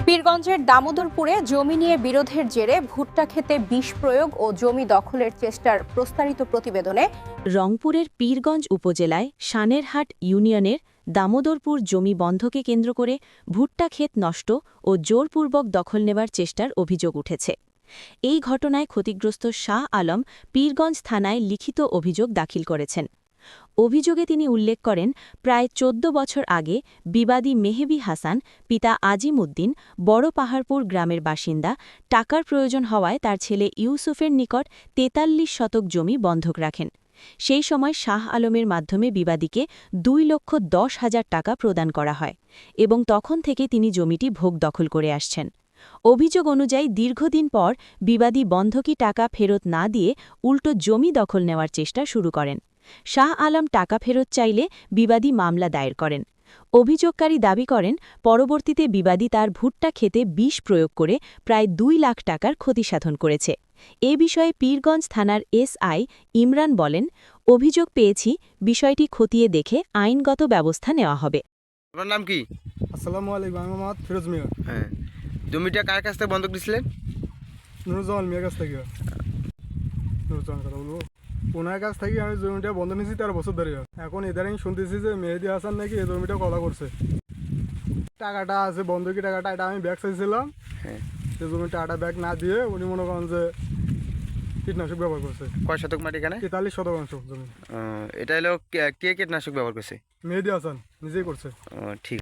পীরগঞ্জের দামোদরপুরে জমি নিয়ে বিরোধের জেরে ভুট্টা খেতে বিষ প্রয়োগ ও জমি দখলের চেষ্টার প্রস্তারিত প্রতিবেদনে রংপুরের পীরগঞ্জ উপজেলায় সানেরহাট ইউনিয়নের দামোদরপুর জমি বন্ধকে কেন্দ্র করে ভুট্টা ক্ষেত নষ্ট ও জোরপূর্বক দখল নেবার চেষ্টার অভিযোগ উঠেছে। এই ঘটনায় ক্ষতিগ্রস্ত শাহ আলম পীরগঞ্জ থানায় লিখিত অভিযোগ দাখিল করেছেন। অভিযোগে তিনি উল্লেখ করেন, প্রায় ১৪ বছর আগে বিবাদী মেহেবী হাসান পিতা আজিম উদ্দিন বড় পাহাড়পুর গ্রামের বাসিন্দা টাকার প্রয়োজন হওয়ায় তার ছেলে ইউসুফের নিকট ৪৩ শতক জমি বন্ধক রাখেন। সেই সময় শাহ আলমের মাধ্যমে বিবাদীকে ২,১০,০০০ টাকা প্রদান করা হয় এবং তখন থেকে তিনি জমিটি ভোগ দখল করে আসছেন। অভিযোগ অনুযায়ী দীর্ঘদিন পর বিবাদী বন্ধকি টাকা ফেরত না দিয়ে উল্টো জমি দখল নেওয়ার চেষ্টা শুরু করেন। শাহ আলম টাকা ফেরত চাইলে বিবাদী মামলা দায়ের করেন। অভিযোগকারী দাবি করেন, পরবর্তীতে বিবাদী তার ভুট্টা খেতে বিষ প্রয়োগ করে প্রায় ২ লাখ টাকার ক্ষতিসাধন করেছে। এ বিষয়ে পীরগঞ্জ থানার এসআই ইমরান বলেন, অভিযোগ পেয়েছি, বিষয়টি খতিয়ে দেখে আইনগত ব্যবস্থা নেওয়া হবে। আপনার নাম কি? আসসালামু আলাইকুম, আমি মোহাম্মদ ফিরোজ মিয়া। হ্যাঁ, জমিটা কার কাছ থেকে বন্ধক দিয়েছিলেন? নুরুজ্জামান মিয়ার কাছ থেকে। নুরুজ্জামান কথা বলবো, ওনার কাছ থেকে আমি জমিটা বন্ধ নিয়েছি 13 বছর ধরে। এখন ইদারিং শুনতেছি যে মেহেদী হাসান নাকি এই জমিটা কলা করছে। টাকাটা আছে বন্ধকি টাকাটা, এটা আমি ব্যাগ চাইছিলাম। হ্যাঁ, সেই জমি টাকাটা ব্যাগ না দিয়ে উনি মনে করেন যে কীটনাশক ব্যবহার করছে। কয় শতক মাটি এখানে? ৪৩ শতাংশ জমি। এটা হলো কে কীটনাশক ব্যবহার করছে? মেহেদী হাসান নিজেই করছে। ঠিক।